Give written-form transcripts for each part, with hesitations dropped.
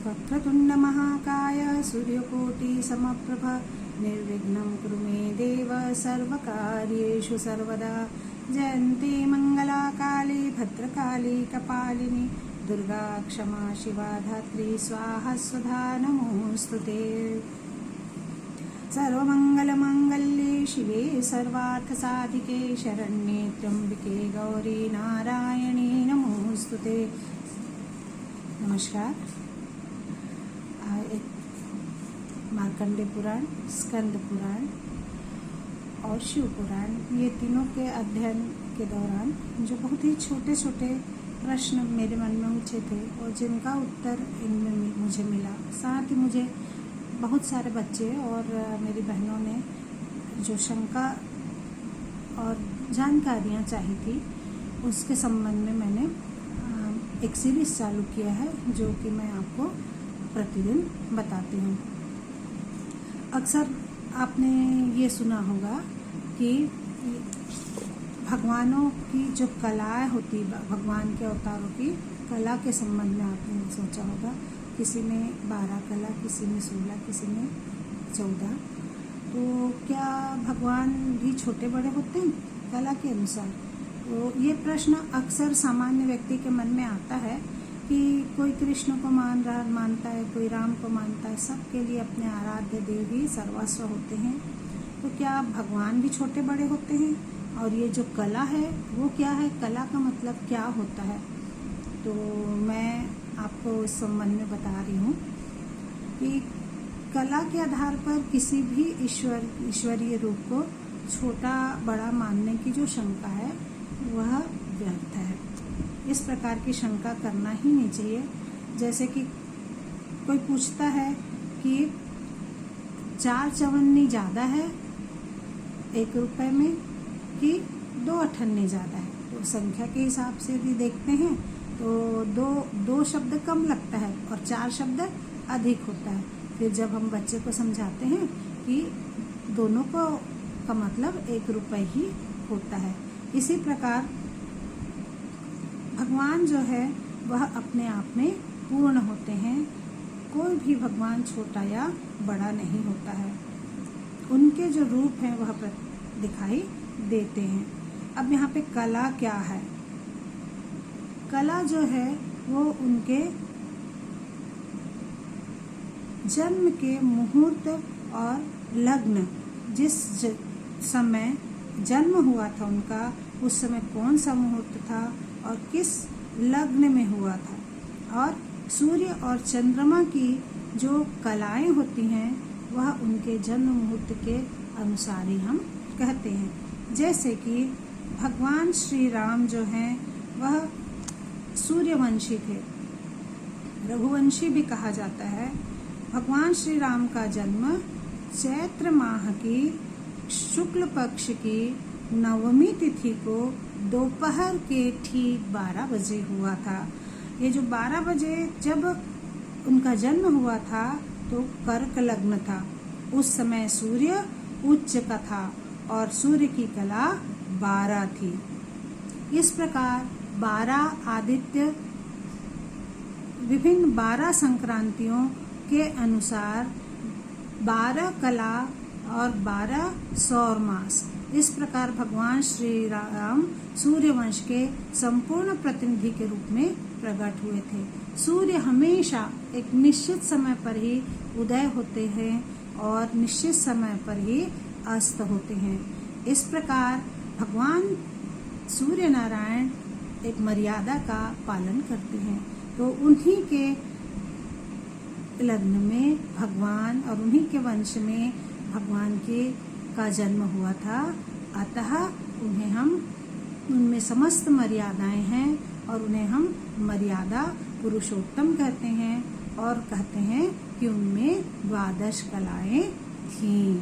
वक्रतुंड महाकाय सूर्यकोटि समप्रभ निर्विघ्नं कुरु मे देव सर्वकार्येषु सर्वदा। जयन्ती मंगला काली भद्रकाली कपालिनी दुर्गा क्षमा शिवा धात्री स्वाहा स्वधा नमोस्तुते। सर्वमंगलमांगल्ये शिवे सर्वार्थसाधिके शरण्ये त्र्यंबके गौरी नारायणी नमोस्तुते। नमस्कार। एक मार्कंडेय पुराण, स्कंद पुराण और शिव पुराण, ये तीनों के अध्ययन के दौरान जो बहुत ही छोटे छोटे प्रश्न मेरे मन में उठे थे और जिनका उत्तर इनमें मुझे मिला, साथ ही मुझे बहुत सारे बच्चे और मेरी बहनों ने जो शंका और जानकारियाँ चाही थी, उसके संबंध में मैंने एक सीरीज चालू किया है जो कि मैं आपको प्रतिदिन बताती हूँ। अक्सर आपने ये सुना होगा कि भगवानों की जो कलाएं होती, भगवान के अवतारों की कला के संबंध में आपने सोचा होगा, किसी में 12 कला, किसी में 16, किसी में 14। तो क्या भगवान भी छोटे बड़े होते हैं कला के अनुसार? तो ये प्रश्न अक्सर सामान्य व्यक्ति के मन में आता है कि कोई कृष्ण को मानता है, कोई राम को मानता है, सबके लिए अपने आराध्य देव ही सर्वस्व होते हैं। तो क्या भगवान भी छोटे बड़े होते हैं? और ये जो कला है वो क्या है? कला का मतलब क्या होता है? तो मैं आपको इस संबंध में बता रही हूँ कि कला के आधार पर किसी भी ईश्वरीय रूप को छोटा बड़ा मानने की जो शंका है वह व्यर्थ है। इस प्रकार की शंका करना ही नहीं चाहिए। जैसे कि कोई पूछता है कि 4 चवन्नी ज़्यादा है 1 रुपए में कि 2 अठन्नी ज़्यादा है, तो संख्या के हिसाब से भी देखते हैं तो दो शब्द कम लगता है और 4 शब्द अधिक होता है। फिर जब हम बच्चे को समझाते हैं कि दोनों को का मतलब 1 रुपए ही होता है। इसी प्रकार भगवान जो है वह अपने आप में पूर्ण होते हैं। कोई भी भगवान छोटा या बड़ा नहीं होता है। उनके जो रूप हैं वह दिखाई देते हैं। अब यहाँ पे कला क्या है? कला जो है वो उनके जन्म के मुहूर्त और लग्न, जिस समय जन्म हुआ था उनका, उस समय कौन सा मुहूर्त था और किस लग्न में हुआ था, और सूर्य और चंद्रमा की जो कलाएं होती हैं वह उनके जन्म मुहूर्त के अनुसार ही हम कहते हैं। जैसे कि भगवान श्री राम जो हैं वह सूर्यवंशी थे, रघुवंशी भी कहा जाता है। भगवान श्री राम का जन्म चैत्र माह की शुक्ल पक्ष की 9वीं तिथि को दोपहर के ठीक 12 बजे हुआ था। ये जो 12 बजे जब उनका जन्म हुआ था तो कर्क लग्न था। उस समय सूर्य उच्च का था और सूर्य की कला 12 थी। इस प्रकार 12 आदित्य विभिन्न 12 संक्रांतियों के अनुसार 12 कला और 12 सौर मास, इस प्रकार भगवान श्री राम सूर्यवंश के संपूर्ण प्रतिनिधि के रूप में प्रकट हुए थे। सूर्य हमेशा एक निश्चित समय पर ही उदय होते हैं और निश्चित समय पर ही अस्त होते हैं। इस प्रकार भगवान सूर्य नारायण एक मर्यादा का पालन करते हैं। तो उन्हीं के लग्न में भगवान और उन्हीं के वंश में भगवान का जन्म हुआ था। अतः उनमें समस्त मर्यादाएं हैं और उन्हें हम मर्यादा पुरुषोत्तम कहते हैं और कहते हैं कि उनमें 12 कलाएं थीं,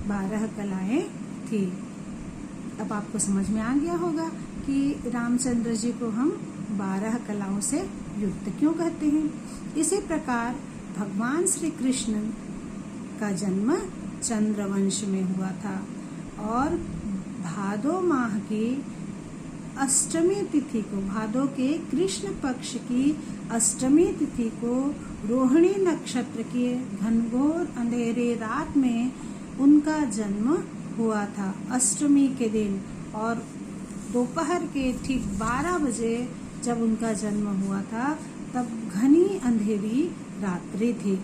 12 कलाएं थी। अब आपको समझ में आ गया होगा कि रामचंद्र जी को हम 12 कलाओं से युक्त क्यों कहते हैं। इसी प्रकार भगवान श्री कृष्ण का जन्म चंद्रवंश में हुआ था और भादो माह की अष्टमी तिथि को, भादों के कृष्ण पक्ष की अष्टमी तिथि को रोहिणी नक्षत्र के घनघोर अंधेरे रात में उनका जन्म हुआ था, अष्टमी के दिन। और दोपहर के ठीक 12 बजे जब उनका जन्म हुआ था तब घनी अंधेरी रात्रि थी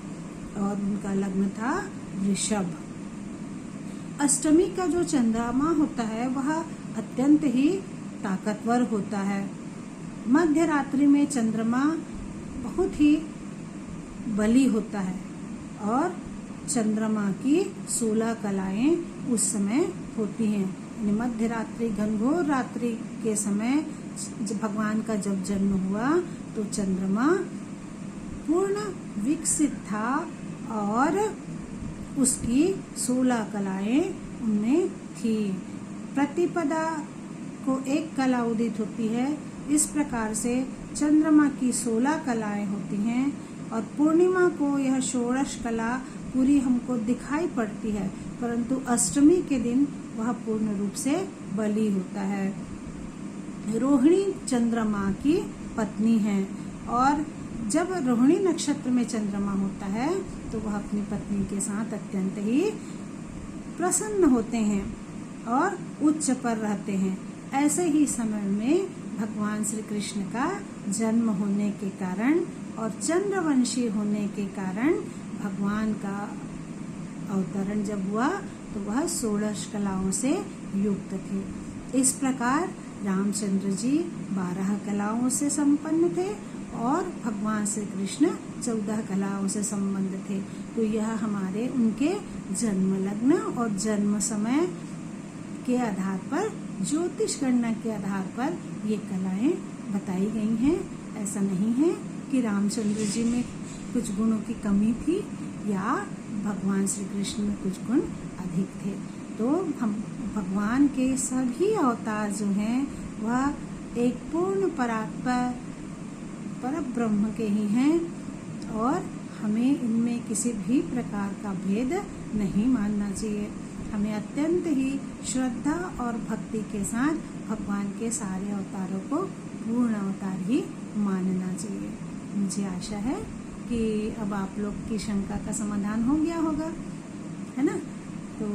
और उनका लग्न था वृषभ। अष्टमी का जो चंद्रमा होता है वह अत्यंत ही ताकतवर होता है। मध्य रात्रि में चंद्रमा बहुत ही बली होता है और चंद्रमा की 16 कलाएं उस समय होती हैं। यानी मध्य रात्रि घनघोर रात्रि के समय भगवान का जब जन्म हुआ तो चंद्रमा पूर्ण विकसित था और उसकी 16 कलाएं उनमें थी। प्रतिपदा को एक कला उदित होती है। इस प्रकार से चंद्रमा की 16 कलाएं होती हैं और पूर्णिमा को यह षोडश कला पूरी हमको दिखाई पड़ती है, परंतु अष्टमी के दिन वह पूर्ण रूप से बली होता है। रोहिणी चंद्रमा की पत्नी है और जब रोहिणी नक्षत्र में चंद्रमा होता है तो वह अपनी पत्नी के साथ अत्यंत ही प्रसन्न होते हैं और उच्च पर रहते हैं। ऐसे ही समय में भगवान श्री कृष्ण का जन्म होने के कारण और चंद्रवंशी होने के कारण भगवान का अवतरण जब हुआ तो वह 16 कलाओं से युक्त थे। इस प्रकार रामचंद्र जी 12 कलाओं से संपन्न थे और भगवान श्री कृष्ण 14 कलाओं से संबद्ध थे। तो यह हमारे उनके जन्म लग्न और जन्म समय के आधार पर, ज्योतिष गणना के आधार पर ये कलाएं बताई गई हैं। ऐसा नहीं है कि रामचंद्र जी में कुछ गुणों की कमी थी या भगवान श्री कृष्ण में कुछ गुण अधिक थे। तो हम भगवान के सभी अवतार जो हैं वह एक पूर्ण परात्पर पर ब्रह्म के ही हैं और हमें इनमें किसी भी प्रकार का भेद नहीं मानना चाहिए। हमें अत्यंत ही श्रद्धा और भक्ति के साथ भगवान के सारे अवतारों को पूर्ण अवतार ही मानना चाहिए। मुझे आशा है कि अब आप लोग की शंका का समाधान हो गया होगा, है ना। तो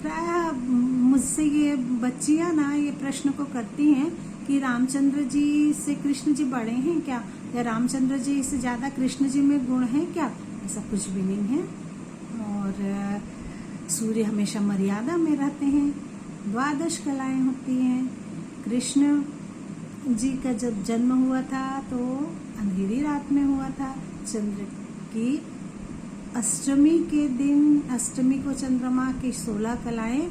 प्राय मुझसे ये बच्चियां ना ये प्रश्न को करती हैं कि रामचंद्र जी से कृष्ण जी बड़े हैं क्या, या रामचंद्र जी से ज्यादा कृष्ण जी में गुण हैं क्या। ऐसा कुछ भी नहीं है और सूर्य हमेशा मर्यादा में रहते हैं। 12 कलाएं होती हैं। कृष्ण जी का जब जन्म हुआ था तो अंधेरी रात में हुआ था। चंद्र की अष्टमी के दिन, अष्टमी को चंद्रमा की 16 कलाएं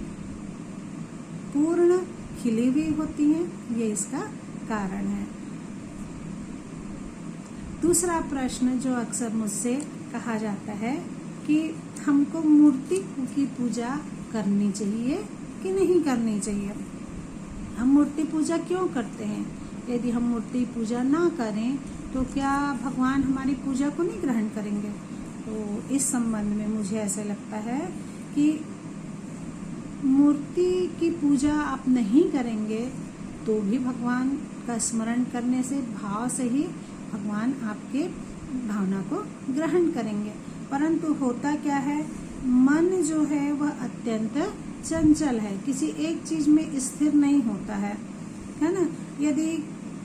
पूर्ण खिली हुई होती हैं। ये इसका कारण है। दूसरा प्रश्न जो अक्सर मुझसे कहा जाता है कि हमको मूर्ति की पूजा करनी चाहिए कि नहीं करनी चाहिए, हम मूर्ति पूजा क्यों करते हैं, यदि हम मूर्ति पूजा ना करें तो क्या भगवान हमारी पूजा को नहीं ग्रहण करेंगे। तो इस संबंध में मुझे ऐसा लगता है कि मूर्ति की पूजा आप नहीं करेंगे तो भी भगवान का स्मरण करने से, भाव से ही भगवान आपके भावना को ग्रहण करेंगे। परंतु होता क्या है, मन जो है वह अत्यंत चंचल है, किसी एक चीज में स्थिर नहीं होता है ना। यदि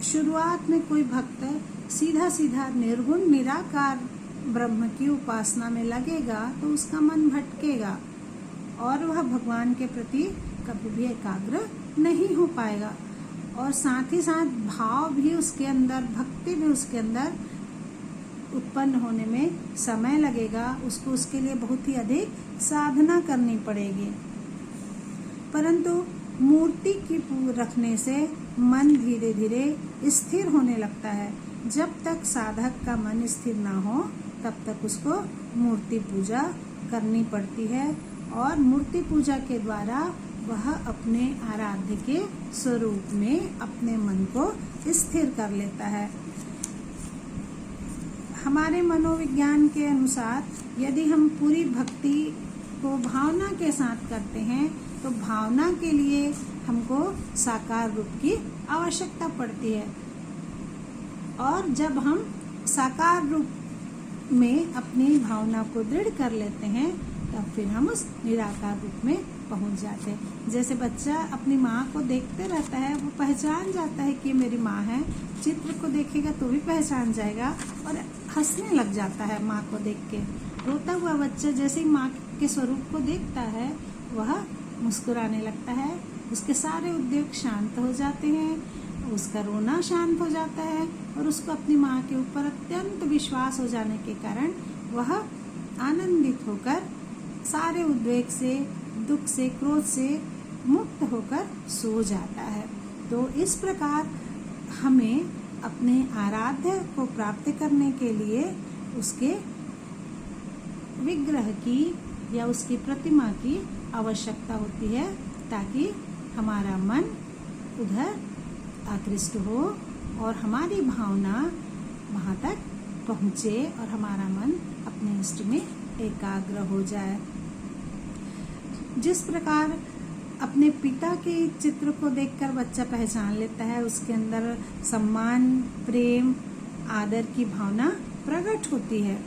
शुरुआत में कोई भक्त सीधा सीधा निर्गुण निराकार ब्रह्म की उपासना में लगेगा तो उसका मन भटकेगा और वह भगवान के प्रति कभी भी एकाग्र नहीं हो पाएगा और साथ ही साथ भाव भी उसके अंदर, भक्ति भी उसके अंदर उत्पन्न होने में समय लगेगा। उसको उसके लिए बहुत ही अधिक साधना करनी पड़ेगी। परंतु मूर्ति की रखने से मन धीरे धीरे स्थिर होने लगता है। जब तक साधक का मन स्थिर ना हो तब तक उसको मूर्ति पूजा करनी पड़ती है और मूर्ति पूजा के द्वारा वह अपने आराध्य के स्वरूप में अपने मन को स्थिर कर लेता है। हमारे मनोविज्ञान के अनुसार यदि हम पूरी भक्ति को भावना के साथ करते हैं तो भावना के लिए हमको साकार रूप की आवश्यकता पड़ती है। और जब हम साकार रूप में अपनी भावना को दृढ़ कर लेते हैं तब फिर हम उस निराकार रूप में पहुंच जाते हैं। जैसे बच्चा अपनी माँ को देखते रहता है, वो पहचान जाता है कि मेरी माँ है। चित्र को देखेगा तो भी पहचान जाएगा और हंसने लग जाता है माँ को देख के। रोता हुआ बच्चा जैसे ही माँ के स्वरूप को देखता है वह मुस्कुराने लगता है, उसके सारे उद्वेग शांत हो जाते हैं, उसका रोना शांत हो जाता है और उसको अपनी माँ के ऊपर अत्यंत विश्वास हो जाने के कारण वह आनंदित होकर सारे उद्वेग से, दुख से, क्रोध से मुक्त होकर सो जाता है। तो इस प्रकार हमें अपने आराध्य को प्राप्त करने के लिए उसके विग्रह की या उसकी प्रतिमा की आवश्यकता होती है ताकि हमारा मन उधर आकृष्ट हो और हमारी भावना वहाँ तक पहुँचे और हमारा मन अपने इष्ट में एकाग्र हो जाए। जिस प्रकार अपने पिता के चित्र को देखकर बच्चा पहचान लेता है, उसके अंदर सम्मान, प्रेम, आदर की भावना प्रकट होती है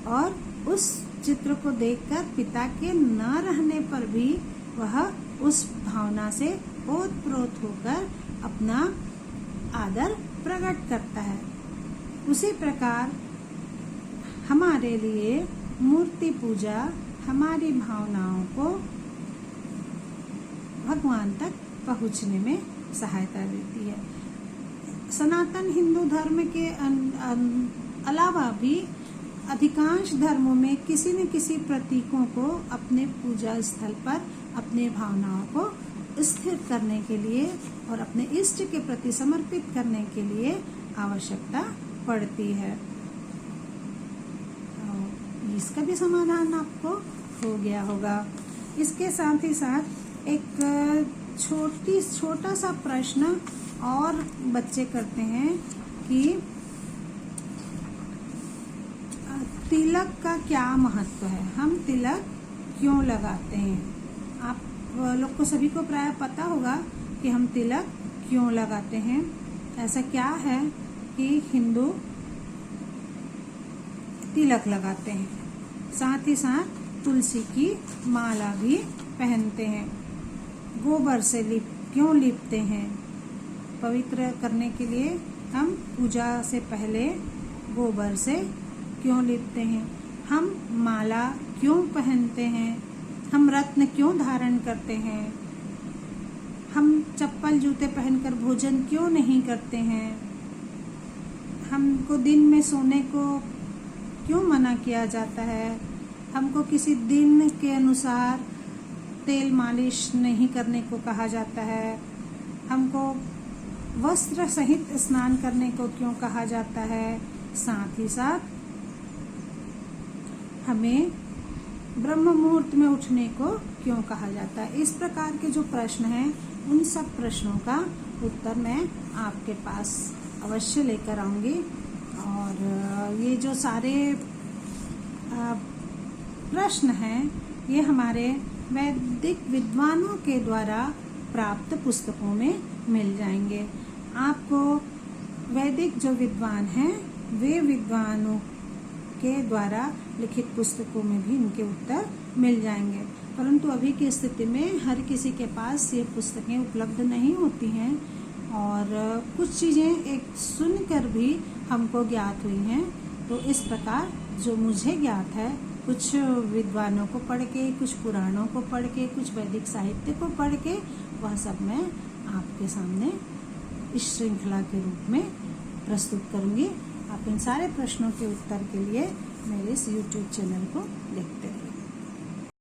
और उस चित्र को देखकर पिता के न रहने पर भी वह उस भावना से ओतप्रोत होकर अपना आदर प्रकट करता है। उसी प्रकार हमारे लिए मूर्ति पूजा हमारी भावनाओं को भगवान तक पहुँचने में सहायता देती है। सनातन हिंदू धर्म के अलावा भी अधिकांश धर्मों में किसी न किसी प्रतीकों को अपने पूजा स्थल पर अपने भावनाओं को स्थिर करने के लिए और अपने इष्ट के प्रति समर्पित करने के लिए आवश्यकता पड़ती है। इसका भी समाधान आपको हो गया होगा। इसके साथ ही साथ एक छोटा सा प्रश्न और बच्चे करते हैं कि तिलक का क्या महत्व है, हम तिलक क्यों लगाते हैं। आप लोग को सभी को प्राय पता होगा कि हम तिलक क्यों लगाते हैं। ऐसा क्या है कि हिंदू तिलक लगाते हैं, साथ ही साथ तुलसी की माला भी पहनते हैं, गोबर से क्यों लीपते हैं। पवित्र करने के लिए हम पूजा से पहले गोबर से क्यों लीपते हैं, हम माला क्यों पहनते हैं, हम रत्न क्यों धारण करते हैं, हम चप्पल जूते पहनकर भोजन क्यों नहीं करते हैं, हमको दिन में सोने को क्यों मना किया जाता है, हमको किसी दिन के अनुसार तेल मालिश नहीं करने को कहा जाता है, हमको वस्त्र सहित स्नान करने को क्यों कहा जाता है, साथ ही साथ हमें ब्रह्म मुहूर्त में उठने को क्यों कहा जाता है। इस प्रकार के जो प्रश्न हैं उन सब प्रश्नों का उत्तर मैं आपके पास अवश्य लेकर आऊंगी। और ये जो सारे प्रश्न हैं ये हमारे वैदिक विद्वानों के द्वारा प्राप्त पुस्तकों में मिल जाएंगे। आपको वैदिक जो विद्वान हैं वे विद्वानों के द्वारा लिखित पुस्तकों में भी इनके उत्तर मिल जाएंगे, परंतु अभी की स्थिति में हर किसी के पास ये पुस्तकें उपलब्ध नहीं होती हैं और कुछ चीज़ें एक सुनकर भी हमको ज्ञात हुई हैं। तो इस प्रकार जो मुझे ज्ञात है, कुछ विद्वानों को पढ़ के, कुछ पुराणों को पढ़ के, कुछ वैदिक साहित्य को पढ़ के, वह सब मैं आपके सामने इस श्रृंखला के रूप में प्रस्तुत करूंगी। आप इन सारे प्रश्नों के उत्तर के लिए मेरे इस YouTube चैनल को देखते रहिए।